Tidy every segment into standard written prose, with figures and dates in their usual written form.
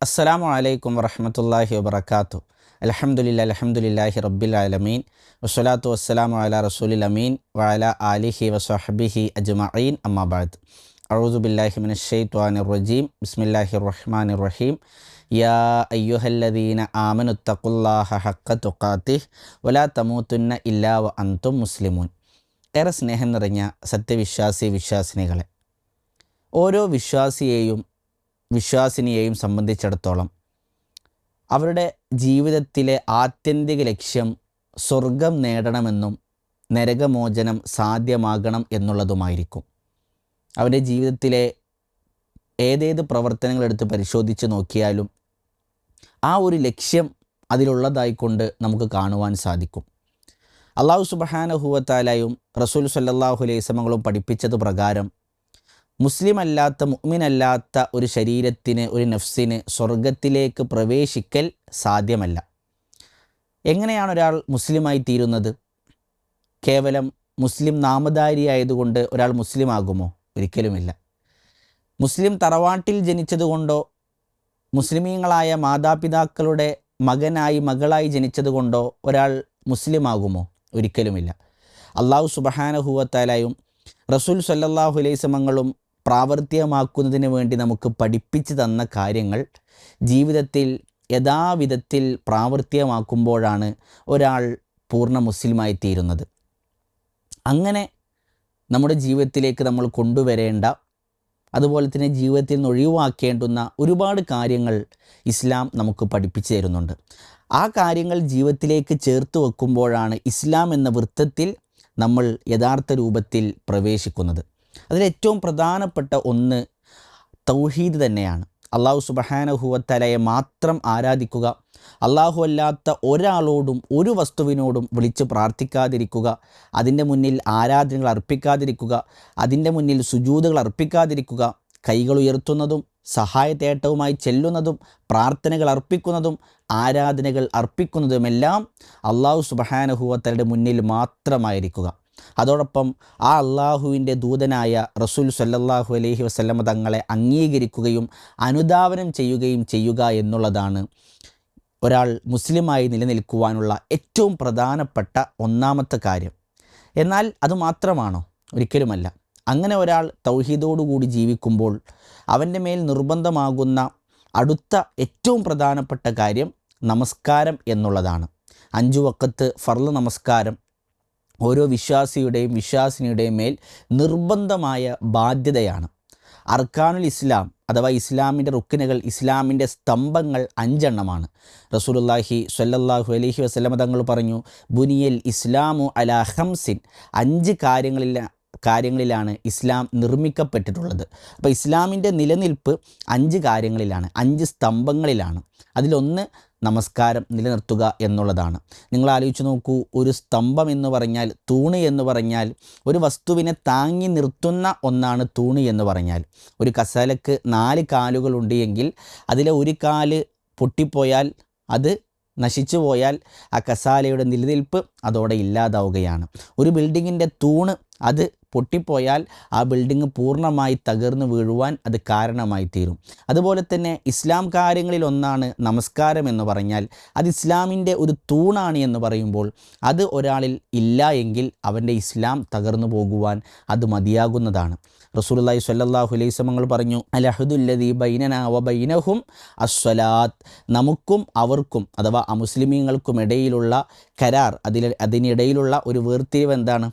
അസ്സലാമു അലൈക്കും വറഹ്മത്തുള്ളാഹി വബറകാതുഹു. അൽഹംദുലില്ലാഹി റബ്ബിൽ ആലമീൻ വസ്സലാത്തു വസ്സലാമു അലാ റസൂലിൽ അമീൻ വഅലാ ആലിഹി വസ്വഹ്ബിഹി അജ്മഈൻ അമ്മാ ബഅദ്. അഊദു ബില്ലാഹി മിനശ് ശൈത്വാനിർ റജീം. ബിസ്മില്ലാഹിർ റഹ്മാനിർ റഹീം. യാ അയ്യുഹല്ലദീന ആമനുത്തഖുല്ലാഹ ഹഖ്ക തുഖാതിഹ് വലാ തമൂതുന്ന ഇല്ലാ വഅൻതും മുസ്ലിമൂൻ. ഏറെ സ്നേഹം നിറഞ്ഞ വിശ്വാസിനികളെ, ഓരോ വിശ്വാസിനിയെയും സംബന്ധിച്ചിടത്തോളം അവരുടെ ജീവിതത്തിലെ ആത്യന്തിക ലക്ഷ്യം സ്വർഗം നേടണമെന്നും നരകമോചനം സാധ്യമാകണം എന്നുള്ളതുമായിരിക്കും. അവരുടെ ജീവിതത്തിലെ ഏതേത് പ്രവർത്തനങ്ങളെടുത്ത് പരിശോധിച്ച് നോക്കിയാലും ആ ഒരു ലക്ഷ്യം അതിലുള്ളതായിക്കൊണ്ട് നമുക്ക് കാണുവാൻ സാധിക്കും. അല്ലാഹു സുബ്ഹാനഹു വ തആലയും റസൂൽ സ്വല്ലല്ലാഹു അലൈഹി വസല്ലം പഠിപ്പിച്ചത് പ്രകാരം മുസ്ലിമല്ലാത്ത മുഅ്മിനല്ലാത്ത ഒരു ശരീരത്തിന്, ഒരു നഫ്സിന് സ്വർഗത്തിലേക്ക് പ്രവേശിക്കൽ സാധ്യമല്ല. എങ്ങനെയാണ് ഒരാൾ മുസ്ലിമായി തീരുന്നത്? കേവലം മുസ്ലിം നാമധാരിയായതുകൊണ്ട് ഒരാൾ മുസ്ലിം ആകുമോ? ഒരിക്കലുമില്ല. മുസ്ലിം തറവാട്ടിൽ ജനിച്ചതുകൊണ്ടോ മുസ്ലിമീങ്ങളായ മാതാപിതാക്കളുടെ മകളായി ജനിച്ചതുകൊണ്ടോ ഒരാൾ മുസ്ലിം ആകുമോ? ഒരിക്കലുമില്ല. അല്ലാഹു സുബ്ഹാനഹു വ തആലയും റസൂൽ സ്വല്ലല്ലാഹു അലൈഹി വസല്ലം പ്രാവർത്തികമാക്കുന്നതിന് വേണ്ടി നമുക്ക് പഠിപ്പിച്ചു തന്ന കാര്യങ്ങൾ ജീവിതത്തിൽ യഥാവിധത്തിൽ പ്രാവർത്തികമാക്കുമ്പോഴാണ് ഒരാൾ പൂർണ്ണ മുസ്ലിമായി തീരുന്നത്. അങ്ങനെ നമ്മുടെ ജീവിതത്തിലേക്ക് നമ്മൾ കൊണ്ടുവരേണ്ട, അതുപോലെ തന്നെ ജീവിതത്തിൽ നിന്ന് ഒഴിവാക്കേണ്ടുന്ന ഒരുപാട് കാര്യങ്ങൾ ഇസ്ലാം നമുക്ക് പഠിപ്പിച്ചു തരുന്നുണ്ട്. ആ കാര്യങ്ങൾ ജീവിതത്തിലേക്ക് ചേർത്ത് വെക്കുമ്പോഴാണ് ഇസ്ലാം എന്ന വൃത്തത്തിൽ നമ്മൾ യഥാർത്ഥ രൂപത്തിൽ പ്രവേശിക്കുന്നത്. അതിലേറ്റവും പ്രധാനപ്പെട്ട ഒന്ന് തൗഹീദ് തന്നെയാണ്. അല്ലാഹു സുബ്ഹാനഹു വ തആലയെ മാത്രം ആരാധിക്കുക, അല്ലാഹു അല്ലാത്ത ഒരാളോടും ഒരു വസ്തുവിനോടും വിളിച്ച് പ്രാർത്ഥിക്കാതിരിക്കുക, അതിൻ്റെ മുന്നിൽ ആരാധനകൾ അർപ്പിക്കാതിരിക്കുക, അതിൻ്റെ മുന്നിൽ സുജൂദുകൾ അർപ്പിക്കാതിരിക്കുക, കൈകൾ ഉയർത്തുന്നതും സഹായതേട്ടവുമായി ചെല്ലുന്നതും പ്രാർത്ഥനകൾ അർപ്പിക്കുന്നതും ആരാധനകൾ അർപ്പിക്കുന്നതുമെല്ലാം അല്ലാഹു സുബ്ഹാനഹു വ തആലയുടെ മുന്നിൽ മാത്രമായിരിക്കുക. അതോടൊപ്പം ആ അള്ളാഹുവിൻ്റെ ദൂതനായ റസൂൽ സ്വല്ലല്ലാഹു അലൈഹി വസല്ലം തങ്ങളെ അംഗീകരിക്കുകയും അനുധാവനം ചെയ്യുക എന്നുള്ളതാണ് ഒരാൾ മുസ്ലിമായി നിലനിൽക്കുവാനുള്ള ഏറ്റവും പ്രധാനപ്പെട്ട ഒന്നാമത്തെ കാര്യം. എന്നാൽ അതുമാത്രമാണോ? ഒരിക്കലുമല്ല. അങ്ങനെ ഒരാൾ തൗഹീദോടുകൂടി ജീവിക്കുമ്പോൾ അവൻ്റെ മേൽ നിർബന്ധമാകുന്ന അടുത്ത ഏറ്റവും പ്രധാനപ്പെട്ട കാര്യം നമസ്കാരം എന്നുള്ളതാണ്. 5 വഖത്ത് ഫർള് നമസ്കാരം ഓരോ വിശ്വാസിനിയുടെയും മേൽ നിർബന്ധമായ ബാധ്യതയാണ്. അർക്കാനുൽ ഇസ്ലാം അഥവാ ഇസ്ലാമിൻ്റെ റുക്നുകൾ, ഇസ്ലാമിൻ്റെ സ്തംഭങ്ങൾ 5 എണ്ണമാണ്. റസൂലുള്ളാഹി സ്വല്ലല്ലാഹു അലൈഹി വസല്ലം തങ്ങൾ പറഞ്ഞു, ബുനിയൽ ഇസ്ലാമു അലാ ഖംസിൻ, 5 കാര്യങ്ങളിലാണ് ഇസ്ലാം നിർമ്മിക്കപ്പെട്ടിട്ടുള്ളത്. അപ്പോൾ ഇസ്ലാമിൻ്റെ നിലനിൽപ്പ് 5 കാര്യങ്ങളിലാണ്, 5 സ്തംഭങ്ങളിലാണ്. അതിലൊന്ന് നമസ്കാരം നിലനിർത്തുക എന്നുള്ളതാണ്. നിങ്ങൾ ആലോചിച്ച് നോക്കൂ, ഒരു സ്തംഭം എന്ന് പറഞ്ഞാൽ, തൂണ് എന്ന് പറഞ്ഞാൽ, ഒരു വസ്തുവിനെ താങ്ങി നിർത്തുന്ന ഒന്നാണ് തൂണ് എന്ന് പറഞ്ഞാൽ. ഒരു കസേലക്ക് 4 കാലുകളുണ്ട് എങ്കിൽ അതിലെ ഒരു കാല് പൊട്ടിപ്പോയാൽ, അത് നശിച്ചു പോയാൽ ആ കസാലയുടെ നിലനിൽപ്പ് അതോടെ ഇല്ലാതാവുകയാണ്. ഒരു ബിൽഡിങ്ങിൻ്റെ തൂണ് അത് പൊട്ടിപ്പോയാൽ ആ ബിൽഡിങ് പൂർണ്ണമായി തകർന്നു വീഴുവാൻ അത് കാരണമായി തീരും. അതുപോലെ തന്നെ ഇസ്ലാം കാര്യങ്ങളിൽ ഒന്നാണ് നമസ്കാരം എന്ന് പറഞ്ഞാൽ, അത് ഇസ്ലാമിൻ്റെ ഒരു തൂണാണ് എന്ന് പറയുമ്പോൾ അത് ഒരാളിൽ ഇല്ല എങ്കിൽ അവൻ്റെ ഇസ്ലാം തകർന്നു പോകുവാൻ അത് മതിയാകുന്നതാണ്. റസൂലുള്ളാഹി സ്വല്ലല്ലാഹു അലൈഹി വസല്ലം പറഞ്ഞു, അൽഅഹ്ദുല്ലദീ ബൈനനാ വ ബൈനഹും അസ്സലാത്ത്, നമുക്കും അവർക്കും അഥവാ അമുസ്ലിമീങ്ങൾക്കും ഇടയിലുള്ള കരാർ, അതിനിടയിലുള്ള ഒരു വേർതിരിവ് എന്താണ്?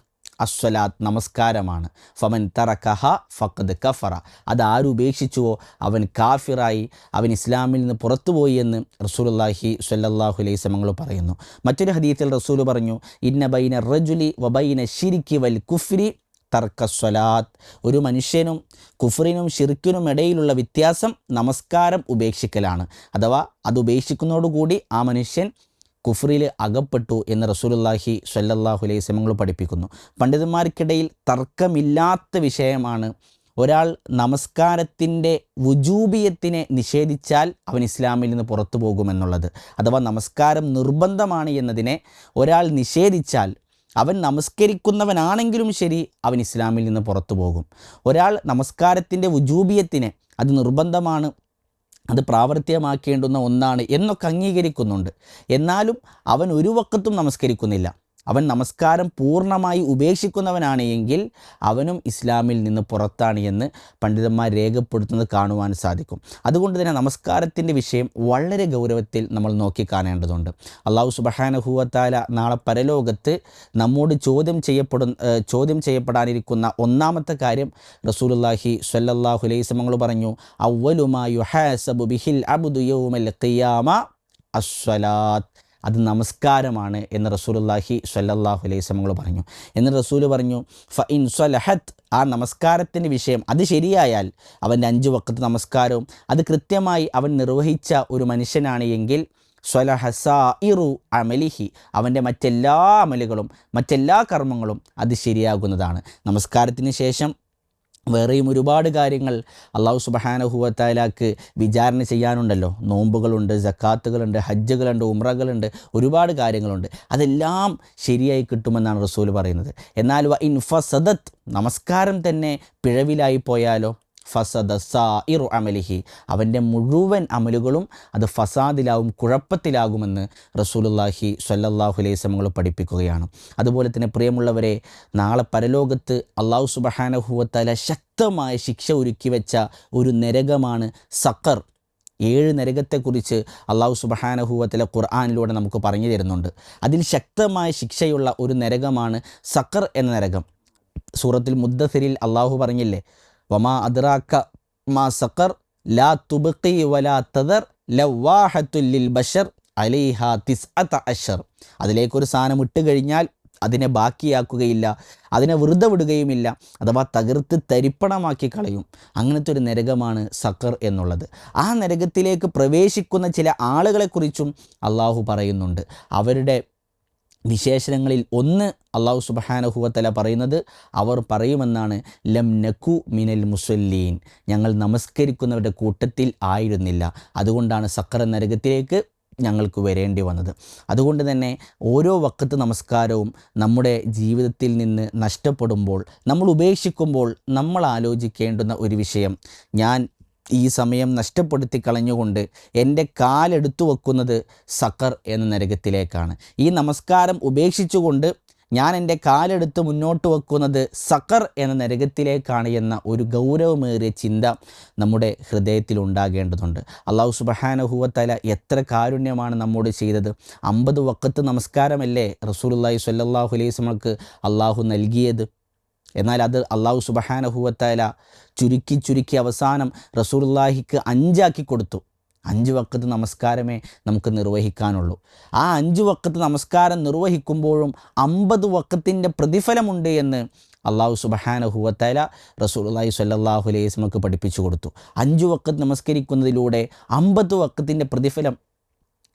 അസ്സലാത്ത്, നമസ്കാരമാണ്. ഫമൻ തറക്കഹ ഫഖദ് കഫറ, അത് ആരുപേക്ഷിച്ചുവോ അവൻ കാഫിറായി, അവൻ ഇസ്ലാമിൽ നിന്ന് പുറത്തുപോയി എന്ന് റസൂലുള്ളാഹി സ്വല്ലല്ലാഹു അലൈഹി വസല്ലം പറയുന്നു. മറ്റൊരു ഹദീസിൽ റസൂൽ പറഞ്ഞു, ഇന്ന ബൈന റജുലി വ ബൈന ശിരിക്കി വൽ കുഫ്രി തർക്ക സ്വലാത്ത്, ഒരു മനുഷ്യനും കുഫറിനും ഷിർക്കിനും ഇടയിലുള്ള വ്യത്യാസം നമസ്കാരം ഉപേക്ഷിക്കലാണ്. അഥവാ അത് ഉപേക്ഷിക്കുന്നതോടുകൂടി ആ മനുഷ്യൻ കുഫറിൽ അകപ്പെട്ടു എന്ന് റസൂലുള്ളാഹി സ്വല്ലല്ലാഹു അലൈഹി വസല്ലം പഠിപ്പിക്കുന്നു. പണ്ഡിതന്മാർക്കിടയിൽ തർക്കമില്ലാത്ത വിഷയമാണ് ഒരാൾ നമസ്കാരത്തിൻ്റെ വുജൂബിയത്തിനെ നിഷേധിച്ചാൽ അവൻ ഇസ്ലാമിൽ നിന്ന് പുറത്തു പോകുമെന്നുള്ളത്. അഥവാ നമസ്കാരം നിർബന്ധമാണ് എന്നതിനെ ഒരാൾ നിഷേധിച്ചാൽ അവൻ നമസ്കരിക്കുന്നവനാണെങ്കിലും ശരി അവൻ ഇസ്ലാമിൽ നിന്ന് പുറത്തു പോകും. ഒരാൾ നമസ്കാരത്തിൻ്റെ വുജൂബിയത്തിനെ, അത് നിർബന്ധമാണ്, അത് പ്രാവർത്തികമാക്കേണ്ടുന്ന ഒന്നാണ് എന്നൊക്കെ അംഗീകരിക്കുന്നുണ്ട്. എന്നാലും അവൻ ഒരു വക്കത്തും നമസ്കരിക്കുന്നില്ല. അവൻ നമസ്കാരം പൂർണ്ണമായി ഉപേക്ഷിക്കുന്നവനാണ് എങ്കിൽ അവനും ഇസ്ലാമിൽ നിന്ന് പുറത്താണ് എന്ന് പണ്ഡിതന്മാർ രേഖപ്പെടുത്തുന്നത് കാണുവാൻ സാധിക്കും. അതുകൊണ്ട് തന്നെ നമസ്കാരത്തിൻ്റെ വിഷയം വളരെ ഗൗരവത്തിൽ നമ്മൾ നോക്കിക്കാണേണ്ടതുണ്ട്. അള്ളാഹു സുബ്ഹാനഹു വ തആല നാളെ പരലോകത്ത് നമ്മോട് ചോദ്യം ചെയ്യപ്പെടാനിരിക്കുന്ന ഒന്നാമത്തെ കാര്യം റസൂലുള്ളാഹി സ്വല്ലല്ലാഹു അലൈഹി വസല്ലം പറഞ്ഞു, അവ്വലു മാ യുഹാസബു ബിഹിൽ അബ്ദു യൗമൽ ഖിയാമ അസ്സലാത്ത്, അത് നമസ്കാരമാണ് എന്ന് റസൂലുള്ളാഹി സ്വല്ലല്ലാഹു അലൈഹി വസല്ലം പറഞ്ഞു. എന്നിട്ട് റസൂൽ പറഞ്ഞു, ഫഇൻ സ്വലഹത്ത്, ആ നമസ്കാരത്തിൻ്റെ വിഷയം അത് ശരിയായാൽ, അവൻ്റെ 5 വഖത്ത് നമസ്കാരവും അത് കൃത്യമായി അവൻ നിർവഹിച്ച ഒരു മനുഷ്യനാണ് എങ്കിൽ സ്വലഹ സായിറു അമലിഹി, അവൻ്റെ മറ്റെല്ലാ അമലുകളും മറ്റെല്ലാ കർമ്മങ്ങളും അത് ശരിയാകുന്നതാണ്. നമസ്കാരത്തിന് ശേഷം വേറെയും ഒരുപാട് കാര്യങ്ങൾ അള്ളാഹു സുബ്ഹാനഹു വ തആലക്ക് വിചാരണ ചെയ്യാനുണ്ടല്ലോ. നോമ്പുകളുണ്ട്, സക്കാത്തുകളുണ്ട്, ഹജ്ജുകളുണ്ട്, ഉംറകളുണ്ട്, ഒരുപാട് കാര്യങ്ങളുണ്ട്. അതെല്ലാം ശരിയായി കിട്ടുമെന്നാണ് റസൂൽ പറയുന്നത്. എന്നാൽ വ ഇൻ ഫസദത്ത്, നമസ്കാരം തന്നെ പിഴവിലായി പോയാലോ, ഫസദ സായിറു അമലിഹി, അവൻ്റെ മുഴുവൻ അമലുകളും അത് ഫസാദിലാവും, കുഴപ്പത്തിലാകുമെന്ന് റസൂലുള്ളാഹി സ്വല്ലല്ലാഹു അലൈഹി വസല്ലം പഠിപ്പിക്കുകയാണ്. അതുപോലെ തന്നെ പ്രിയമുള്ളവരെ, നാളെ പരലോകത്ത് അള്ളാഹു സുബ്ഹാനഹു വ തആല ശക്തമായ ശിക്ഷ ഒരുക്കി വെച്ച ഒരു നരകമാണ് സഖർ. 7 നരകത്തെക്കുറിച്ച് അള്ളാഹു സുബ്ഹാനഹു വ തആല ഖുർആനിലൂടെ നമുക്ക് പറഞ്ഞു തരുന്നുണ്ട്. അതിൽ ശക്തമായ ശിക്ഷയുള്ള ഒരു നരകമാണ് സഖർ എന്ന നരകം. സൂറത്തുൽ മുദ്ദസിറിൽ അള്ളാഹു പറഞ്ഞില്ലേ, വമാ അദ്റാക മാ സഖർ ലാ തുബ്ഖി വലാ തദർ ലവാഹത്തുൽ ലിൽ ബശർ അലൈഹാ തിസ്അത അശർ, അതിലേക്കൊരു സാധനം ഇട്ട് കഴിഞ്ഞാൽ അതിനെ ബാക്കിയാക്കുകയില്ല, അതിനെ വെറുതെ വിടുകയുമില്ല, അഥവാ തകർത്ത് തരിപ്പണമാക്കി കളയും. അങ്ങനത്തെ ഒരു നരകമാണ് സഖർ എന്നുള്ളത്. ആ നരകത്തിലേക്ക് പ്രവേശിക്കുന്ന ചില ആളുകളെക്കുറിച്ചും അള്ളാഹു പറയുന്നുണ്ട്. അവരുടെ വിശേഷണങ്ങളിൽ ഒന്ന് അള്ളാഹു സുബ്ഹാനഹു വ തആല പറയുന്നത്, അവർ പറയുമെന്നാണ്, ലം നകു മിനൽ മുസല്ലീൻ, ഞങ്ങൾ നമസ്കരിക്കുന്നവരുടെ കൂട്ടത്തിൽ ആയിരുന്നില്ല, അതുകൊണ്ടാണ് സഖർ നരകത്തിലേക്ക് ഞങ്ങൾക്ക് വരേണ്ടി വന്നത്. അതുകൊണ്ട് തന്നെ ഓരോ വഖത്ത് നമസ്കാരവും നമ്മുടെ ജീവിതത്തിൽ നിന്ന് നഷ്ടപ്പെടുമ്പോൾ, നമ്മൾ ഉപേക്ഷിക്കുമ്പോൾ നമ്മൾ ആലോചിക്കേണ്ടുന്ന ഒരു വിഷയം, ഞാൻ ഈ സമയം നഷ്ടപ്പെടുത്തി കളഞ്ഞുകൊണ്ട് എൻ്റെ കാലെടുത്തു വെക്കുന്നത് സഖർ എന്ന നരകത്തിലേക്കാണ്. ഈ നമസ്കാരം ഉപേക്ഷിച്ചുകൊണ്ട് ഞാൻ എൻ്റെ കാലെടുത്ത് മുന്നോട്ട് വെക്കുന്നത് സഖർ എന്ന നരകത്തിലേക്കാണ് എന്ന ഒരു ഗൗരവമേറിയ ചിന്ത നമ്മുടെ ഹൃദയത്തിൽ ഉണ്ടാകേണ്ടതുണ്ട്. അള്ളാഹു സുബ്ഹാനഹു വ തആല എത്ര കാരുണ്യമാണ് നമ്മോട് ചെയ്തത്. 50 വഖത്ത് നമസ്കാരമല്ലേ റസൂലുള്ളാഹി സ്വല്ലല്ലാഹു അലൈഹി വസല്ലമക്ക് അള്ളാഹു നൽകിയത്. എന്നാൽ അത് അള്ളാഹു സുബ്ഹാനഹു വ തആല ചുരുക്കി അവസാനം റസൂലുള്ളാഹിക്ക് 5 ആക്കി കൊടുത്തു. 5 വഖത്ത് നമസ്കാരമേ നമുക്ക് നിർവഹിക്കാനുള്ളൂ. ആ 5 വഖത്ത് നമസ്കാരം നിർവഹിക്കുമ്പോഴും 50 വഖത്തിൻ്റെ പ്രതിഫലമുണ്ട് എന്ന് അള്ളാഹു സുബ്ഹാനഹു വ തആല റസൂലുള്ളാഹി സ്വല്ലല്ലാഹു അലൈഹി വസല്ലമക്ക് പഠിപ്പിച്ചു കൊടുത്തു. 5 വഖത്ത് നമസ്കരിക്കുന്നതിലൂടെ 50 വഖത്തിൻ്റെ പ്രതിഫലം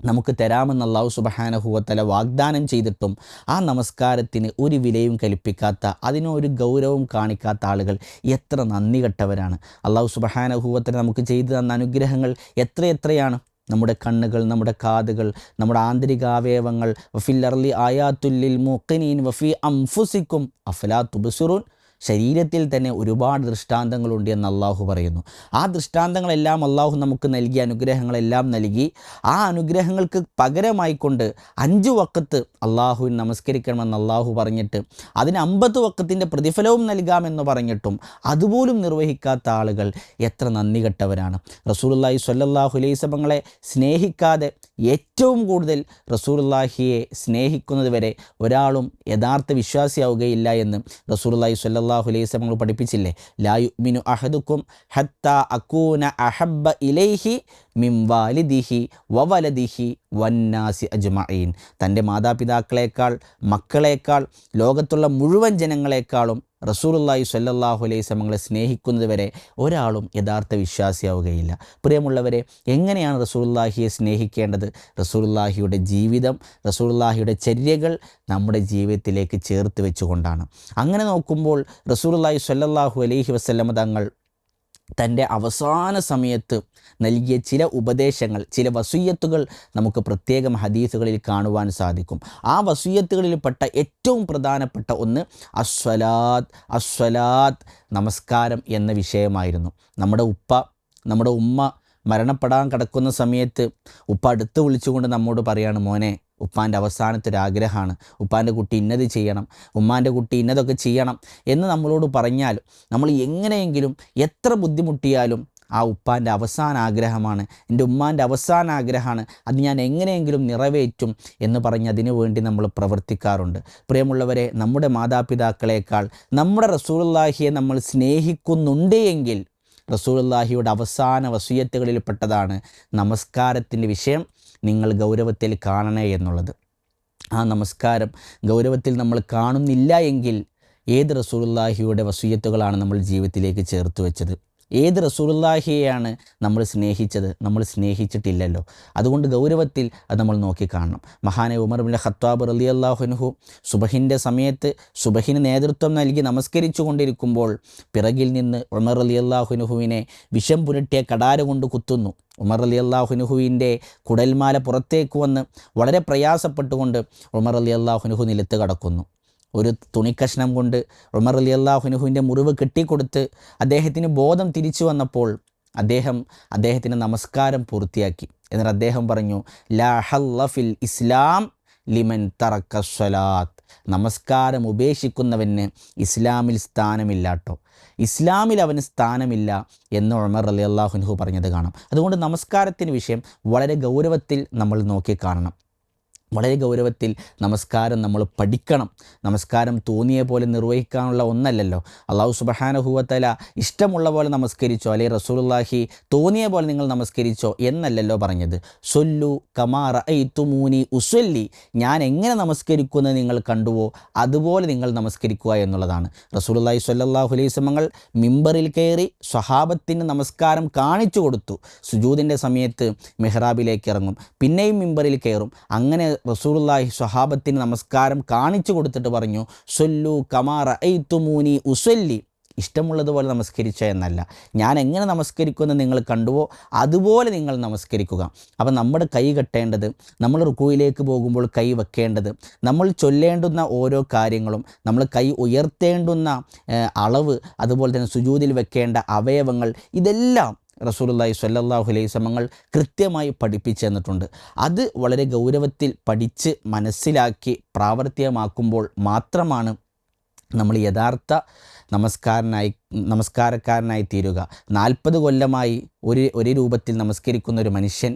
നമുക്ക് തരാമെന്ന് അല്ലാഹു സുബ്ഹാനഹു വ തആല വാഗ്ദാനം ചെയ്തിട്ടും ആ നമസ്കാരത്തിന് ഒരു വിലയും കൽപ്പിക്കാത്ത, അതിനൊരു ഗൗരവം കാണിക്കാത്ത ആളുകൾ എത്ര നന്ദി കെട്ടവരാണ്. അല്ലാഹു സുബ്ഹാനഹു വ തആല നമുക്ക് ചെയ്തു തന്ന അനുഗ്രഹങ്ങൾ എത്രയാണ്. നമ്മുടെ കണ്ണുകൾ, നമ്മുടെ കാതുകൾ, നമ്മുടെ ആന്തരികാവയവങ്ങൾ, വഫിൽ അർളി ആയാത്തുൽ ലിൽ മുഖിനീൻ വഫി അൻഫുസിക്കും അഫലാ തുബ്സിറൂൻ, ശരീരത്തിൽ തന്നെ ഒരുപാട് ദൃഷ്ടാന്തങ്ങളുണ്ട് എന്ന് അള്ളാഹു പറയുന്നു. ആ ദൃഷ്ടാന്തങ്ങളെല്ലാം അള്ളാഹു നമുക്ക് നൽകിയ അനുഗ്രഹങ്ങളെല്ലാം നൽകി, ആ അനുഗ്രഹങ്ങൾക്ക് പകരമായിക്കൊണ്ട് 5 വഖത്ത് അള്ളാഹുവിന് നമസ്കരിക്കണമെന്ന് അള്ളാഹു പറഞ്ഞിട്ട് അതിന് 50 വഖത്തിൻ്റെ പ്രതിഫലവും നൽകാമെന്ന് പറഞ്ഞിട്ടും അതുപോലും നിർവഹിക്കാത്ത ആളുകൾ എത്ര നന്ദി കെട്ടവരാണ്. റസൂലുള്ളാഹി സ്വല്ലല്ലാഹു അലൈഹി വസല്ലമയെ സ്നേഹിക്കാതെ ഏറ്റവും കൂടുതൽ റസൂലുള്ളാഹിയെ സ്നേഹിക്കുന്നത് വരെ ഒരാളും യഥാർത്ഥ വിശ്വാസിയാവുകയില്ല എന്ന് റസൂലുള്ളാഹി സ്വല്ലല്ലാഹു അലൈഹി വസല്ലം പഠിപ്പിച്ചില്ലേ. ലാ യുഅ്മിനു അഹദുക്കും ഹത്താ അകൂന അഹബ്ബ ഇലൈഹി മിൻ വാലിദിഹി വവലദിഹി വന്നാസി അജ്മഈൻ, തൻ്റെ മാതാപിതാക്കളെക്കാൾ, മക്കളെക്കാൾ, ലോകത്തുള്ള മുഴുവൻ ജനങ്ങളെക്കാളും റസൂലുള്ളാഹി സ്വല്ലല്ലാഹു അലൈഹി വസല്ലമയെ സ്നേഹിക്കുന്നത് വരെ ഒരാളും യഥാർത്ഥ വിശ്വാസിയാവുകയില്ല. പ്രിയമുള്ളവരെ, എങ്ങനെയാണ് റസൂലുള്ളാഹിയെ സ്നേഹിക്കേണ്ടത്? റസൂലുള്ളാഹിയുടെ ജീവിതം, റസൂലുള്ളാഹിയുടെ ചര്യകൾ നമ്മുടെ ജീവിതത്തിലേക്ക് ചേർത്ത് വെച്ചുകൊണ്ടാണ്. അങ്ങനെ നോക്കുമ്പോൾ റസൂലുള്ളാഹി സ്വല്ലല്ലാഹു അലൈഹി വസല്ലമ തങ്ങൾ തൻ്റെ അവസാന സമയത്ത് നൽകിയ ചില ഉപദേശങ്ങൾ, ചില വസിയ്യത്തുകൾ നമുക്ക് പ്രത്യേകം ഹദീസുകളിൽ കാണുവാൻ സാധിക്കും. ആ വസിയ്യത്തുകളിൽപ്പെട്ട ഏറ്റവും പ്രധാനപ്പെട്ട ഒന്ന് അസ്വലാത്ത്, നമസ്കാരം എന്ന വിഷയമായിരുന്നു. നമ്മുടെ ഉപ്പ, നമ്മുടെ ഉമ്മ മരണപ്പെടാൻ കിടക്കുന്ന സമയത്ത് ഉപ്പ അടുത്ത് വിളിച്ചുകൊണ്ട് നമ്മോട് പറയാണ്, മോനെ ഉപ്പാൻ്റെ അവസാനത്തെ ഒരു ആഗ്രഹമാണ്, ഉപ്പാൻ്റെ കുട്ടി ഇന്നത് ചെയ്യണം, ഉമ്മാൻ്റെ കുട്ടി ഇന്നതൊക്കെ ചെയ്യണം എന്ന് നമ്മളോട് പറഞ്ഞാലും നമ്മൾ എങ്ങനെയെങ്കിലും എത്ര ബുദ്ധിമുട്ടിയാലും ആ ഉപ്പാൻ്റെ അവസാന ആഗ്രഹമാണ്, എൻ്റെ ഉമ്മാൻ്റെ അവസാന ആഗ്രഹമാണ്, അത് ഞാൻ എങ്ങനെയെങ്കിലും നിറവേറ്റും എന്ന് പറഞ്ഞ് അതിനു വേണ്ടി നമ്മൾ പ്രവർത്തിക്കാറുണ്ട്. പ്രിയമുള്ളവരെ, നമ്മുടെ മാതാപിതാക്കളെക്കാൾ നമ്മുടെ റസൂലുള്ളാഹിയെ നമ്മൾ സ്നേഹിക്കുന്നുണ്ട് എങ്കിൽ റസൂലുള്ളാഹിയുടെ അവസാന വസിയത്തുകളിൽപ്പെട്ടതാണ് നമസ്കാരത്തിൻ്റെ വിഷയം നിങ്ങൾ ഗൗരവത്തിൽ കാണണേ എന്നുള്ളത്. ആ നമസ്കാരം ഗൗരവത്തിൽ നമ്മൾ കാണുന്നില്ല എങ്കിൽ ഏത് റസൂലുള്ളാഹിയുടെ വസിയത്തുകളാണ് നമ്മൾ ജീവിതത്തിലേക്ക് ചേർത്ത് വെച്ചത്? ഏത് റസൂലുള്ളാഹിയെയാണ് നമ്മൾ സ്നേഹിച്ചത്? നമ്മൾ സ്നേഹിച്ചിട്ടില്ലല്ലോ. അതുകൊണ്ട് ഗൗരവത്തിൽ അത് നമ്മൾ നോക്കിക്കാണണം. മഹാനായ ഉമർ ഇബ്നുൽ ഖത്താബ് റളിയല്ലാഹു അൻഹു സുബഹിൻ്റെ സമയത്ത് സുബഹിന് നേതൃത്വം നൽകി നമസ്കരിച്ചു കൊണ്ടിരിക്കുമ്പോൾ പിറകിൽ നിന്ന് ഉമർ റളിയല്ലാഹു അൻഹുവിനെ വിഷം പുരട്ടിയ കടാര കൊണ്ട് കുത്തുന്നു. ഉമർ റളിയല്ലാഹു അൻഹുവിൻ്റെ കുടൽമാല പുറത്തേക്ക് വന്ന് വളരെ പ്രയാസപ്പെട്ടുകൊണ്ട് ഉമർ റളിയല്ലാഹു അൻഹു നിലത്ത് കടക്കുന്നു. ഒരു തുണിക്കഷ്ണം കൊണ്ട് ഉമർ റളിയല്ലാഹു അൻഹുവിൻ്റെ മുറിവ് കെട്ടിക്കൊടുത്ത് അദ്ദേഹത്തിന് ബോധം തിരിച്ചു വന്നപ്പോൾ അദ്ദേഹത്തിൻ്റെ നമസ്കാരം പൂർത്തിയാക്കി. എന്നിട്ട് അദ്ദേഹം പറഞ്ഞു, ലാ ഹല്ല ഫിൽ ഇസ്ലാം ലിമൻ തറക്ക സ്വലാത്ത്. നമസ്കാരം ഉപേക്ഷിക്കുന്നവന് ഇസ്ലാമിൽ സ്ഥാനമില്ലാട്ടോ, ഇസ്ലാമിൽ അവന് സ്ഥാനമില്ല എന്ന് ഉമർ റളിയല്ലാഹു അൻഹു പറഞ്ഞത് കാണാം. അതുകൊണ്ട് നമസ്കാരത്തിന് വിഷയം വളരെ ഗൗരവത്തിൽ നമ്മൾ നോക്കിക്കാണണം. വളരെ ഗൗരവത്തിൽ നമസ്കാരം നമ്മൾ പഠിക്കണം. നമസ്കാരം തോന്നിയ പോലെ നിർവഹിക്കാനുള്ള ഒന്നല്ലല്ലോ. അല്ലാഹു സുബ്ഹാനഹു വ തആല ഇഷ്ടമുള്ള പോലെ നമസ്കരിച്ചോ, അല്ലെങ്കിൽ റസൂലുള്ളാഹി തോന്നിയ പോലെ നിങ്ങൾ നമസ്കരിച്ചോ എന്നല്ലല്ലോ പറഞ്ഞത്. സൊല്ലു കമാ റഅയ്തുമൂനി ഉസല്ലി, ഞാൻ എങ്ങനെ നമസ്കരിക്കുന്നത് നിങ്ങൾ കണ്ടുവോ അതുപോലെ നിങ്ങൾ നമസ്കരിക്കുക എന്നുള്ളതാണ്. റസൂലുള്ളാഹി സ്വല്ലല്ലാഹു അലൈഹി വസല്ലം മിമ്പറിൽ കയറി സ്വഹാബത്തിന് നമസ്കാരം കാണിച്ചു കൊടുത്തു. സുജൂദിൻ്റെ സമയത്ത് മിഹ്റാബിലേക്ക് ഇറങ്ങും, പിന്നെയും മിമ്പറിൽ കയറും. അങ്ങനെ റസൂലുള്ളാഹി സ്വഹാബത്തിന് നമസ്കാരം കാണിച്ചു കൊടുത്തിട്ട് പറഞ്ഞു, സൊല്ലു കമാ റഅയ്തുമൂനി ഉസല്ലി, ഇഷ്ടമുള്ളതുപോലെ നമസ്കരിച്ച എന്നല്ല, ഞാൻ എങ്ങനെ നമസ്കരിക്കുമെന്ന് നിങ്ങൾ കണ്ടുവോ അതുപോലെ നിങ്ങൾ നമസ്കരിക്കുക. അപ്പം നമ്മുടെ കൈ കെട്ടേണ്ടത്, നമ്മൾ റുക്കൂയിലേക്ക് പോകുമ്പോൾ കൈ വെക്കേണ്ടത്, നമ്മൾ ചൊല്ലേണ്ടുന്ന ഓരോ കാര്യങ്ങളും, നമ്മൾ കൈ ഉയർത്തേണ്ടുന്ന അളവ്, അതുപോലെ തന്നെ സുജൂദിൽ വെക്കേണ്ട അവയവങ്ങൾ, ഇതെല്ലാം റസൂലുള്ളാഹി സ്വല്ലല്ലാഹു അലൈഹി വസല്ലം കൃത്യമായി പഠിപ്പിച്ചു തന്നിട്ടുണ്ട്. അത് വളരെ ഗൗരവത്തിൽ പഠിച്ച് മനസ്സിലാക്കി പ്രാവർത്തികമാക്കുമ്പോൾ മാത്രമാണ് നമ്മൾ യഥാർത്ഥ നമസ്കാരക്കാരനായി തീരുക. 40 കൊല്ലമായി ഒരു രൂപത്തിൽ നമസ്കരിക്കുന്ന ഒരു മനുഷ്യൻ,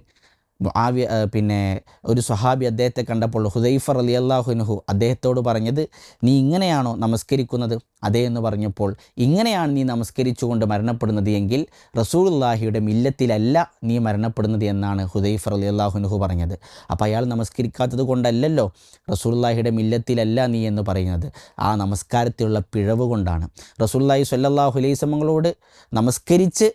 ഒരു സ്വഹാബി അദ്ദേഹത്തെ കണ്ടപ്പോൾ ഹുദൈഫ റളിയല്ലാഹു അൻഹു അദ്ദേഹത്തോട് പറഞ്ഞത്, നീ ഇങ്ങനെയാണോ നമസ്കരിക്കുന്നത്? അതേ എന്ന് പറഞ്ഞപ്പോൾ, ഇങ്ങനെയാണ് നീ നമസ്കരിച്ചുകൊണ്ട് മരണപ്പെടുന്നത് എങ്കിൽ റസൂലുള്ളാഹിയുടെ മില്ലത്തിലല്ല നീ മരണപ്പെടുന്നത് എന്നാണ് ഹുദൈഫ റളിയല്ലാഹു അൻഹു പറഞ്ഞത്. അപ്പോൾ അയാൾ നമസ്കരിക്കാത്തത് കൊണ്ടല്ലല്ലോ റസൂലുള്ളാഹിയുടെ മില്ലത്തിലല്ല നീ എന്ന് പറയുന്നത്, ആ നമസ്കാരത്തിലുള്ള പിഴവ് കൊണ്ടാണ്. റസൂലുള്ളാഹി സ്വല്ലല്ലാഹു അലൈഹി വസല്ലമയോട് നമസ്കരിച്ച്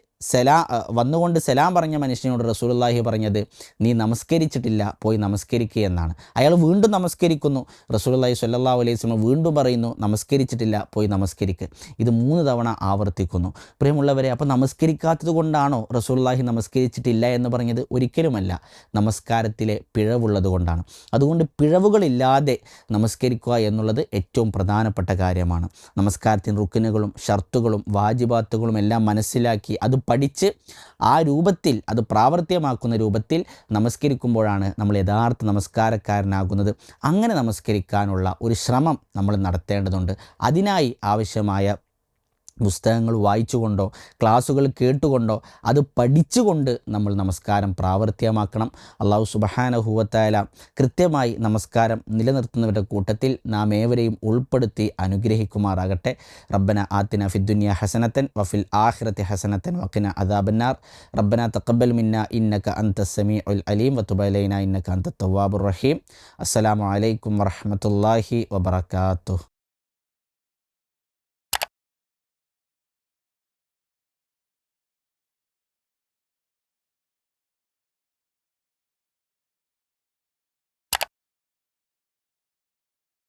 വന്നുകൊണ്ട് സലാം പറഞ്ഞ മനുഷ്യനോട് റസൂലുള്ളാഹി പറഞ്ഞത്, നീ നമസ്കരിച്ചിട്ടില്ല, പോയി നമസ്കരിക്കുക എന്നാണ്. അയാൾ വീണ്ടും നമസ്കരിക്കുന്നു. റസൂലുള്ളാഹി സ്വല്ലല്ലാഹു അലൈഹി വസല്ലം വീണ്ടും പറയുന്നു, നമസ്കരിച്ചിട്ടില്ല, പോയി നമസ്കരിക്കുക. ഇത് 3 തവണ ആവർത്തിക്കുന്നു. പ്രിയമുള്ളവരെ, അപ്പോൾ നമസ്കരിക്കാത്തത് കൊണ്ടാണോ റസൂലുള്ളാഹി നമസ്കരിച്ചിട്ടില്ല എന്ന് പറഞ്ഞത്? ഒരിക്കലുമല്ല, നമസ്കാരത്തിലെ പിഴവുള്ളത് കൊണ്ടാണ്. അതുകൊണ്ട് പിഴവുകളില്ലാതെ നമസ്കരിക്കുക എന്നുള്ളത് ഏറ്റവും പ്രധാനപ്പെട്ട കാര്യമാണ്. നമസ്കാരത്തിന് റുക്നുകളും ഷർത്തുകളും വാജിബാത്തുകളും എല്ലാം മനസ്സിലാക്കി അത് പഠിച്ച് ആ രൂപത്തിൽ അത് പ്രാവർത്തികമാക്കുന്ന രൂപത്തിൽ നമസ്കരിക്കുമ്പോഴാണ് നമ്മൾ യഥാർത്ഥ നമസ്കാരക്കാരനാകുന്നത്. അങ്ങനെ നമസ്കരിക്കാനുള്ള ഒരു ശ്രമം നമ്മൾ നടത്തേണ്ടതുണ്ട്. അതിനായി ആവശ്യമായ പുസ്തകങ്ങൾ വായിച്ചുകൊണ്ടോ ക്ലാസ്സുകൾ കേട്ടുകൊണ്ടോ അത് പഠിച്ചുകൊണ്ട് നമ്മൾ നമസ്കാരം പ്രാവർത്തികമാക്കണം. അല്ലാഹു സുബ്ഹാനഹു വ തആല കൃത്യമായി നമസ്കാരം നിലനിർത്തുന്നവരുടെ കൂട്ടത്തിൽ നാം ഏവരെയും ഉൾപ്പെടുത്തി അനുഗ്രഹിക്കുമാറാകട്ടെ. റബ്ബന ആതിന ഫിദ്ദുനിയ ഹസനത്തൻ വഫിൽ ആഖിറതി ഹസനത്തൻ വഖിന അദാബന്നാർ. റബ്ബന തഖബ്ബൽ മിന്നാ ഇന്നക അൻതസ് സമീഉൽ അലീം വതുബ് അലൈനാ ഇന്നക അൻതത് തവ്വാബുർ റഹീം. അസ്സലാമു അലൈക്കും വറഹ്മത്തുള്ളാഹി വബറകാതുഹു.